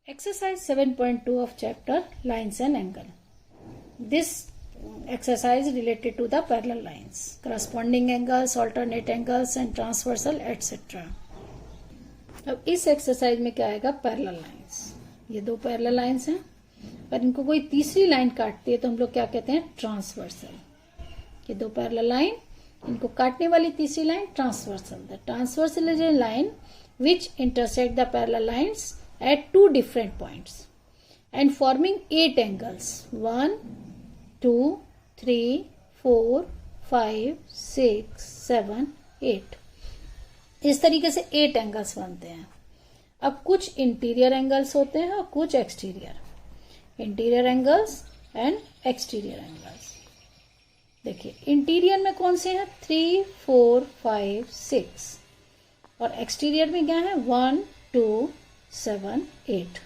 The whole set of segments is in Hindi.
Exercise 7.2 of chapter Lines and Angle. This exercise related to the parallel lines, corresponding angles, alternate angles and transversal etc. अब इस एक्सरसाइज में क्या आएगा, पैरेलल लाइंस. ये दो पैरेलल लाइंस हैं, पर इनको कोई तीसरी लाइन काटती है तो हम लोग क्या कहते हैं, ट्रांसवर्सल. ये दो पैरेलल लाइन, इनको काटने वाली तीसरी line transversal. The transversal is a line which intersect the parallel lines at two different points and forming 8 angles. 1, 2, 3, 4, 5, 6, 7, 8. इस तरीके से 8 एंगल्स बनते हैं. अब कुछ इंटीरियर एंगल्स होते हैं और कुछ exterior. Interior angles and exterior angles. देखिए इंटीरियर में कौन से हैं, 3, 4, 5, 6 और एक्सटीरियर में क्या है, 1, 2, 7, 8.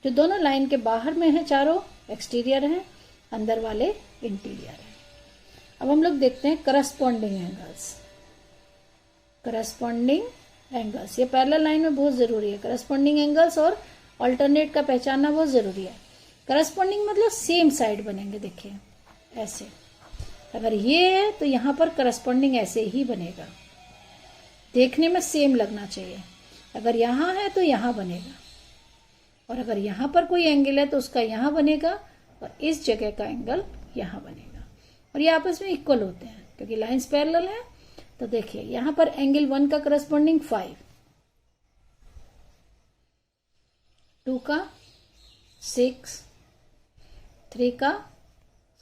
जो दोनों लाइन के बाहर में है चारों एक्सटीरियर हैं, अंदर वाले इंटीरियर हैं. अब हम लोग देखते हैं करस्पॉन्डिंग एंगल्स. करस्पॉन्डिंग एंगल्स ये पैरेलल लाइन में बहुत जरूरी है. करस्पॉन्डिंग एंगल्स और अल्टरनेट का पहचानना बहुत जरूरी है. करस्पॉन्डिंग मतलब सेम साइड बनेंगे. देखिए ऐसे, अगर ये है तो यहां पर करस्पॉन्डिंग ऐसे ही बनेगा. देखने में सेम लगना चाहिए. अगर यहां है तो यहां बनेगा, और अगर यहां पर कोई एंगल है तो उसका यहां बनेगा और इस जगह का एंगल यहां बनेगा. और ये आपस में इक्वल होते हैं क्योंकि लाइंस पैरेलल है. तो देखिए यहां पर एंगल 1 का करस्पॉन्डिंग 5, 2 का 6, 3 का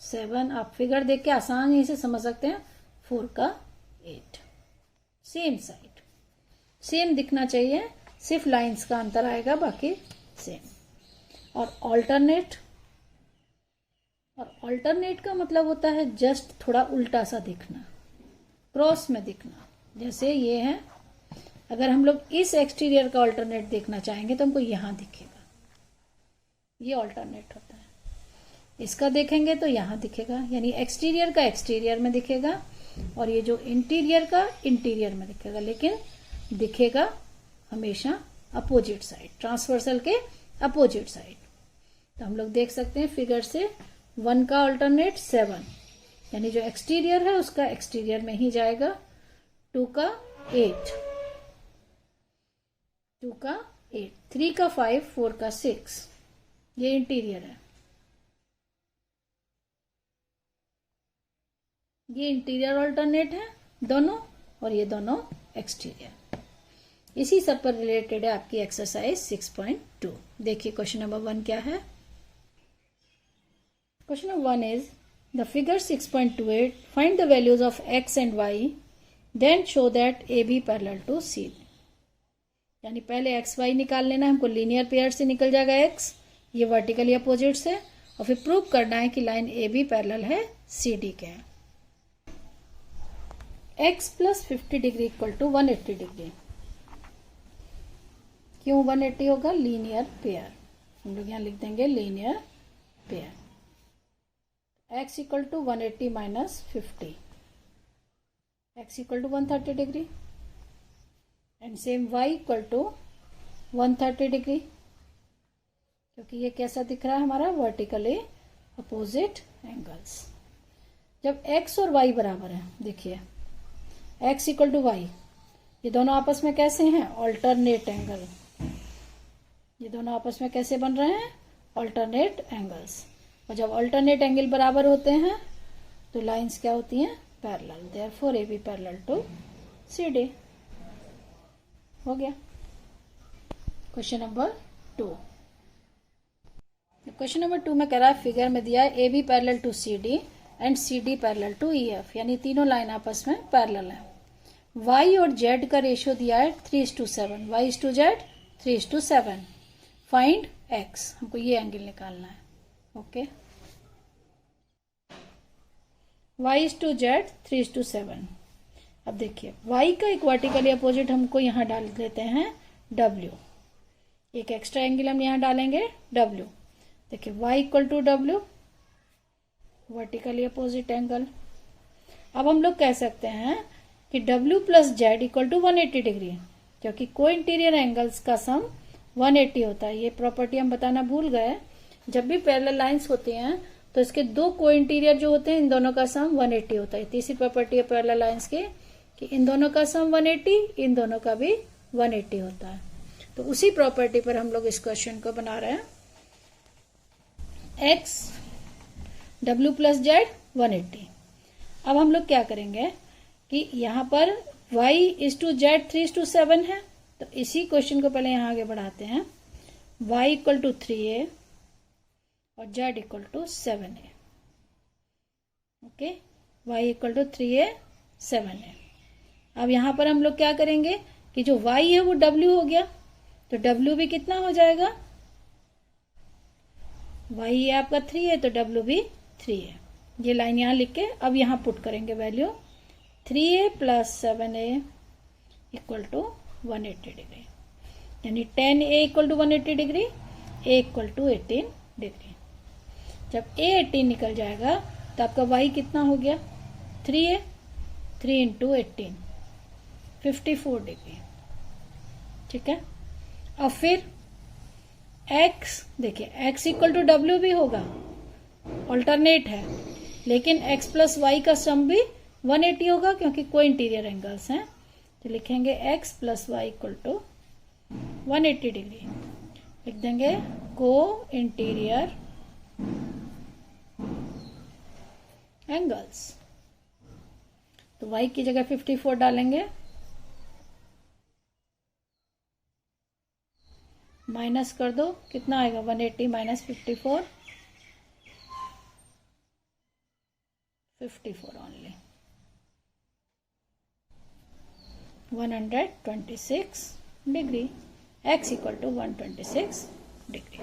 7. आप फिगर देख के आसानी से समझ सकते हैं. 4 का 8. सेम साइड, सेम दिखना चाहिए, सिर्फ लाइंस का अंतर आएगा, बाकी सेम. और ऑल्टरनेट, और ऑल्टरनेट का मतलब होता है जस्ट थोड़ा उल्टा सा दिखना, क्रॉस में दिखना. जैसे ये है, अगर हम लोग इस एक्सटीरियर का ऑल्टरनेट देखना चाहेंगे तो हमको यहां दिखेगा, ये ऑल्टरनेट होता है. इसका देखेंगे तो यहां दिखेगा, यानी एक्सटीरियर का एक्सटीरियर में दिखेगा और ये जो इंटीरियर का इंटीरियर में दिखेगा, लेकिन दिखेगा हमेशा अपोजिट साइड, ट्रांसवर्सल के अपोजिट साइड. तो हम लोग देख सकते हैं फिगर से 1 का अल्टरनेट 7, यानी जो एक्सटीरियर है उसका एक्सटीरियर में ही जाएगा. 2 का 8, 2 का 8, 3 का 5, 4 का 6, ये इंटीरियर है. ये इंटीरियर अल्टरनेट है दोनों, और ये दोनों एक्सटीरियर. इसी सब पर रिलेटेड है आपकी एक्सरसाइज 6.2. देखिए क्वेश्चन नंबर 1 क्या है. Question number 1 is the figure 6.28 find the values of x and y then show that AB parallel to C. यानी पहले x y निकाल लेना हमको. लीनियर पेयर से निकल जाएगा x, ये वर्टिकली अपोजिट से, और फिर प्रूव करना है कि लाइन AB पैरेलल है CD के. x plus 50 degree equal to 180 degree. क्यों 180 होगा, लीनियर पेयर. हम लोग यहां लिख देंगे linear pair. x equal to 180 minus 50, x equal to 130 degree. And same y equal to 130 degree, क्योंकि ये कैसा दिख रहा है हमारा, वर्टिकली अपोजिट एंगल्स. जब x और y बराबर है, देखिए x इक्वल टू वाई, ये दोनों आपस में कैसे हैं, ऑल्टरनेट एंगल. ये दोनों आपस में कैसे बन रहे हैं, ऑल्टरनेट एंगल्स. और जब ऑल्टरनेट एंगल बराबर होते हैं तो लाइंस क्या होती हैं, parallel. Therefore AB parallel to CD. हो गया. Question number 2. क्वेश्चन नंबर 2 में कह रहा है, फिगर में दिया है AB parallel to CD and CD parallel to EF, यानी तीनों लाइन आपस में पैरेलल है. y और z का रेशियो दिया है 3:7, y/z 3:7. फाइंड x, हमको ये एंगल निकालना है. Okay, y/z 3:7. अब देखिए y का एक वर्टिकली अपोजिट हमको यहां डाल देते हैं w. एक एक्स्ट्रा एंगल हम यहां डालेंगे w. देखिए y equal to w, vertically opposite angle. अब हम लोग कह सकते हैं कि W plus z equal to 180 degree, क्योंकि को इंटीरियर एंगल्स का सम 180 होता है। ये प्रॉपर्टी हम बताना भूल गए। जब भी पैरेलल लाइंस होती हैं तो इसके दो को इंटीरियर जो होते हैं इन दोनों का सम 180 होता है। तीसरी प्रॉपर्टी है पैरेलल लाइंस की कि इन दोनों का सम 180, इन दोनों का भी 180 होता है। तो उसी प्रॉपर्टी पर हम लोग इस क्वेश्चन को बना रहे हैं। X W plus Z 180। अब हम लोग क्या करेंगे कि यहां पर y इज टू जेड 3:7 है, तो इसी क्वेश्चन को पहले यहां आगे बढ़ाते हैं। y इक्वल टू 3a और z equal to 7a। Okay, y equal to 3a 7a। अब यहां पर हम लोग क्या करेंगे कि जो y है वो w हो गया, तो w भी कितना हो जाएगा, y है आपका 3 है तो w भी 3 है। ये लाइन यहां लिख के अब यहां पुट करेंगे value 3a plus 7a equal to 180 degree, यानी 10a equal to 180 degree, a equal to 18 degree. जब a 18 निकल जाएगा तो आपका y कितना हो गया 3a, 3 इंटू 18 54 डिग्री। ठीक है। अब फिर x देखिए x इक्वल टू w भी होगा, ऑल्टरनेट है, लेकिन x प्लस वाई का सम भी 180 होगा क्योंकि को इंटीरियर एंगल्स हैं। तो लिखेंगे x plus y equal to 180 degree, लिख देंगे को इंटीरियर एंगल्स। तो y की जगह 54 डालेंगे, माइनस कर दो, कितना आएगा 180 minus 54 only 126 degree, x equal to 126 degree.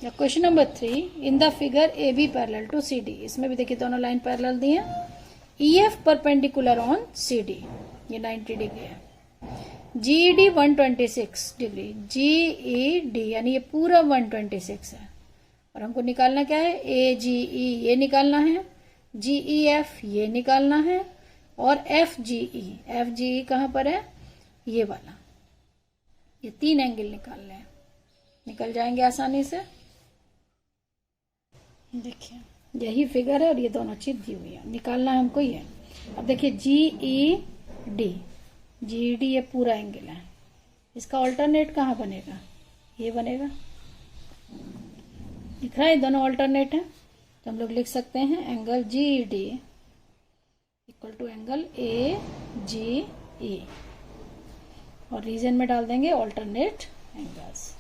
Question number 3, in the figure A B parallel to C D. इसमें भी देखिए दोनों लाइन पैरेलल दी हैं। E F perpendicular on C D, ये 90 डिग्री है। जीईडी 126 डिग्री, जीईडी यानी ये पूरा 126 है। और हमको निकालना क्या है, ए जी ई ये निकालना है, जी ई एफ ये निकालना है, और एफ जी ई कहां पर है, ये वाला। ये तीन एंगल निकालने हैं, निकल जाएंगे आसानी से। देखिए यही फिगर है और ये दोनों चीज दी हुई है, निकालना है हमको ये। अब देखिए जीईडी ये पूरा एंगल है, इसका ऑल्टरनेट कहाँ बनेगा, ये बनेगा। दिख रहा है दोनों ऑल्टरनेट है, तो हम लोग लिख सकते हैं angle G E D equal to angle A G E, और रीजन में डाल देंगे alternate angles.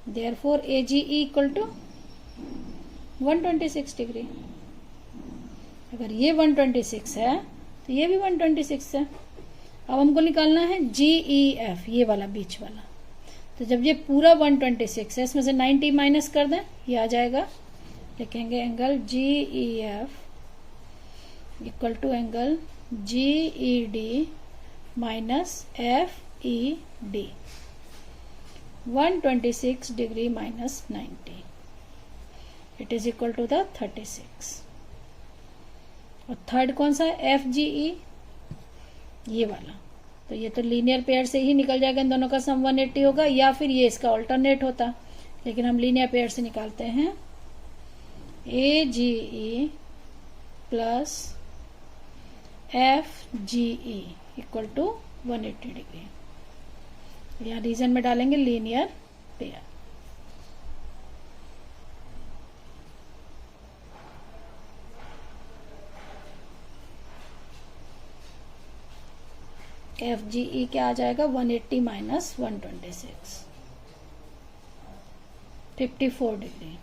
Therefore A G E equal to 126 degree. अगर ये 126 है तो ये भी 126 है। अब हमको निकालना है GEF, ये वाला बीच वाला। तो जब ये पूरा 126 है, इसमें से 90 माइनस कर दें, ये आ जाएगा। लिखेंगे angle GEF equal to angle GED minus FED, 126 degree minus 90, it is equal to the 36। और थर्ड कौन सा है, FGE, ये वाला। तो ये तो लीनियर पेयर से ही निकल जाएगा, इन दोनों का सम 180 होगा, या फिर ये इसका ऑल्टरनेट होता, लेकिन हम लीनियर पेयर से निकालते हैं। AGE plus FGE equal to 180 degree. यहाँ रीजन में डालेंगे लीनियर पेयर। FGE क्या आ जाएगा, 180 माइनस 126, 54 डिग्री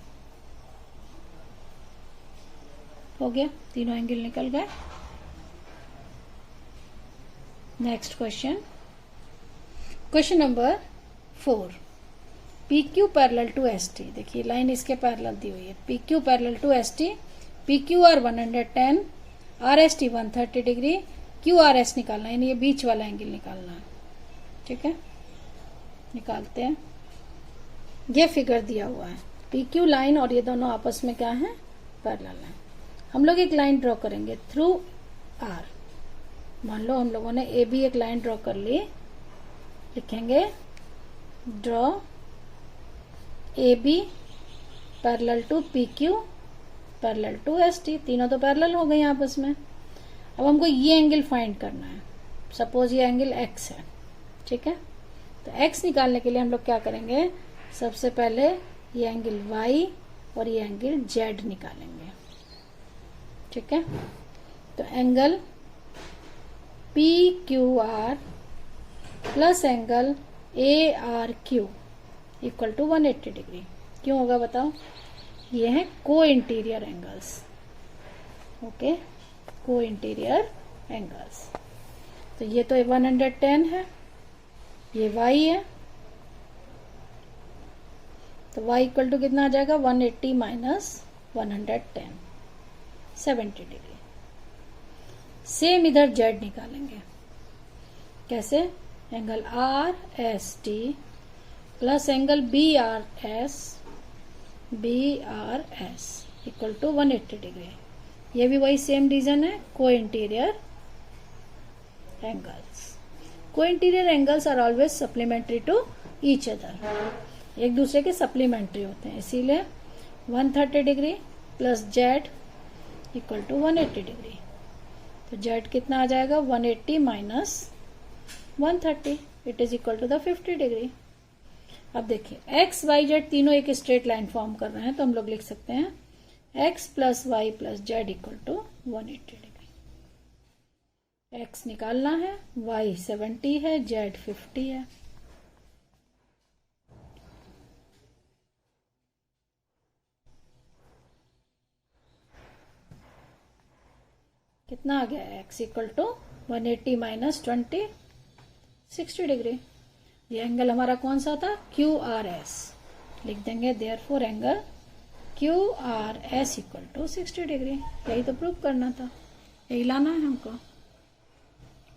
हो गया। तीनों एंगल निकल गए। Next question, question number 4, PQ parallel to ST। देखिए लाइन इसके पैरेलल दी हुई है, PQ parallel to ST, PQR 110, RST 130 degree, QRS निकालना है, यानी ये बीच वाला एंगल निकालना है। ठीक है, निकालते हैं। ये फिगर दिया हुआ है, PQ लाइन और ये दोनों आपस में क्या है, पैरेलल है। हम लोग एक लाइन ड्रॉ करेंगे थ्रू R। मान लो हम लोगों ने AB एक लाइन ड्रॉ कर ली, लिखेंगे draw A B parallel to P Q parallel to S T. तीनों तो पैरेलल हो गए आपस में। अब हमको ये एंगल फाइंड करना है। सपोज ये एंगल एक्स है, ठीक है। तो एक्स निकालने के लिए हम लोग क्या करेंगे, सबसे पहले ये एंगल वाई और ये एंगल जेड निकालेंगे, ठीक है। तो angle P Q R plus angle A R Q equal to 180 degree. क्यों होगा बताओ, ये है co interior angles, okay, co interior angles. तो ये तो 110 है, ये y है, तो y इक्वल टू कितना आ जाएगा 180 माइनस 110, 70 डिग्री। सेम इधर z निकालेंगे, कैसे, angle R S T plus angle B R S equal to 180 degree. ये भी वही सेम रीजन है, co interior angles. Co interior angles are always supplementary to each other, एक दूसरे के सप्लीमेंट्री होते हैं, इसीलिए 130 degree plus z equal to 180 degree. तो जेड कितना आ जाएगा 180 minus 130, it is equal to the 50 degree. अब देखिए एक्स वाई जेड तीनों एक स्ट्रेट लाइन फॉर्म कर रहे हैं, तो हम लोग लिख सकते हैं x plus y plus z equal to 180 degree. X निकालना है, वाई 70 है, जेड 50 है। कितना आ गया, x equal to 180 minus 20, 60 degree. ये एंगल हमारा कौन सा था, क्यू आर एस, लिख देंगे therefore angle Q R S equal to 60 degree. यही तो प्रूव करना था, यही लाना है हमको,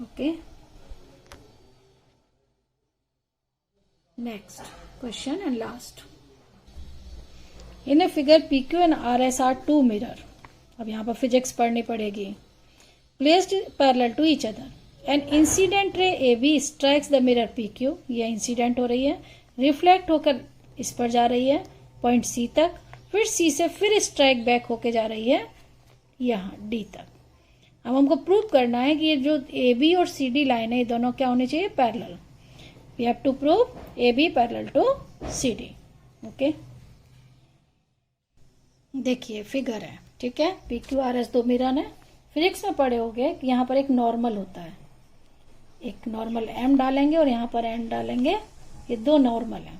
okay. Next question and last. In a figure P Q and R S are two mirror. अब यहाँ पर फिजिक्स पढ़नी पड़ेगी। Placed parallel to each other, an incident ray A B strikes the mirror P Q. ये इंसिडेंट हो रही है, रिफ्लेक्ट होकर इस पर जा रही है पॉइंट सी तक, फिर सी से फिर स्ट्राइक बैक होके जा रही है यहाँ डी तक। अब हमको प्रूव करना है कि ये जो ए बी और सी डी लाइन है, ये दोनों क्या होनी चाहिए, parallel. We have to prove A B parallel to C D, okay. देखिए फिगर है, ठीक है, पी क्यू आर एस दो मिरर है। फिजिक्स में पढ़े होंगे कि यहाँ पर एक नॉर्मल होता है, एक नॉर्मल एम डालेंगे और यहाँ पर एन डालेंगे, ये दो नॉर्मल है।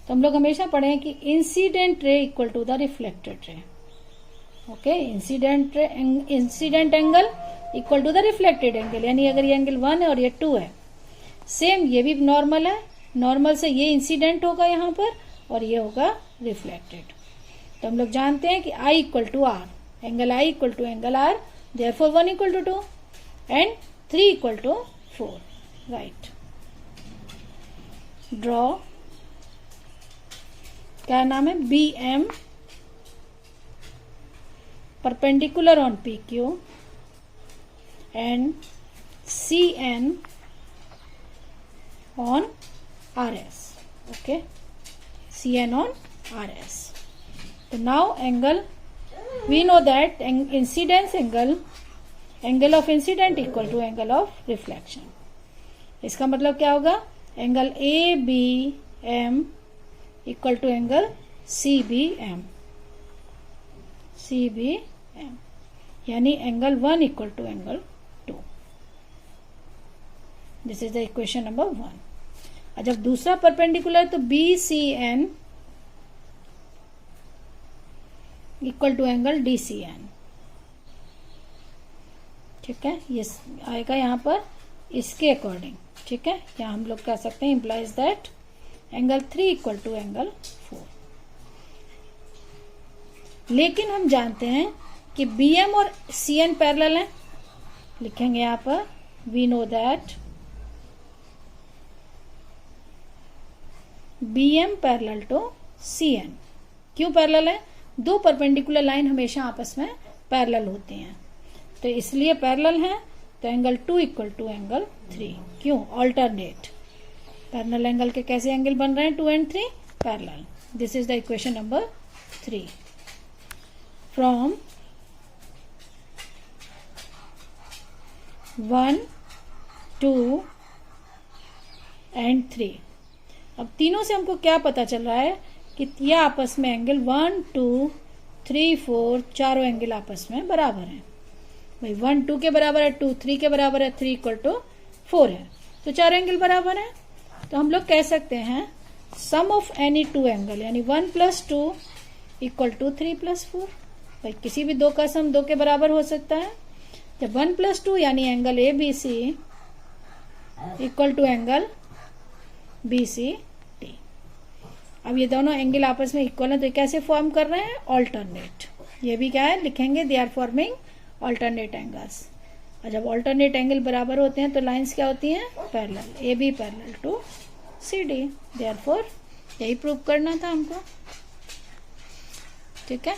तो हम लोग हमेशा पढ़े हैं कि incident ray equal to the reflected ray, okay. Incident angle equal to the reflected angle, यानी अगर ये एंगल 1 है और ये 2 है, सेम ये भी नॉर्मल है, नॉर्मल से ये इंसिडेंट होगा यहाँ पर और ये होगा रिफ्लेक्टेड। तो हम लोग जानते हैं कि I equal to R, angle I equal to angle R, therefore 1 equal to 2 and 3 equal to 4, right। draw, क्या नाम है, B M perpendicular on P Q and C N on R S, okay, C N on R S. तो now angle, we know that incidence angle of incident equal to angle of reflection। इसका मतलब क्या होगा, angle A B M equal to angle C B M, यानी angle 1 equal to angle 2। This is the equation number 1। और जब दूसरा परपेंडिकुलर तो B C N equal to angle D C N, ठीक है, ये आएगा यहाँ पर इसके अकॉर्डिंग, ठीक है। यहाँ हम लोग कह सकते हैं implies that angle 3 equal to angle 4। लेकिन हम जानते हैं कि बी एम और सी एन पैरेलल है, लिखेंगे यहाँ पर we know that B M parallel to C N. क्यों पैरेलल है, दो परपेंडिकुलर लाइन हमेशा आपस में पैरेलल होती हैं, तो इसलिए पैरेलल हैं। तो एंगल 2 इक्वल टू एंगल 3, क्यों, ऑल्टरनेट, पैरेलल एंगल के कैसे एंगल बन रहे हैं 2 and 3 parallel. This is the equation number 3. From 1, 2 and 3. अब तीनों से हमको क्या पता चल रहा है कि ये आपस में एंगल 1, 2, 3, 4 चारों एंगल आपस में बराबर हैं. भाई 1 2 के बराबर है, 2 3 के बराबर है, 3 इक्वल टू 4 है, तो चारों एंगल बराबर है. तो हम लोग कह सकते हैं सम ऑफ एनी टू एंगल यानी 1 + 2 इक्वल टू 3 + 4. भाई किसी भी दो का सम 2 के बराबर हो सकता है. जब 1 + 2 यानी angle A B C equal to angle B C D. अब ये दोनों एंगल आपस में इक्वल है तो कैसे फॉर्म कर रहे हैं ऑल्टरनेट. ये भी क्या है लिखेंगे they are forming alternate angles. और जब ऑल्टरनेट एंगल बराबर होते हैं तो लाइंस क्या होती हैं parallel. A B parallel to C D. Therefore यही प्रूव करना था हमको. ठीक है.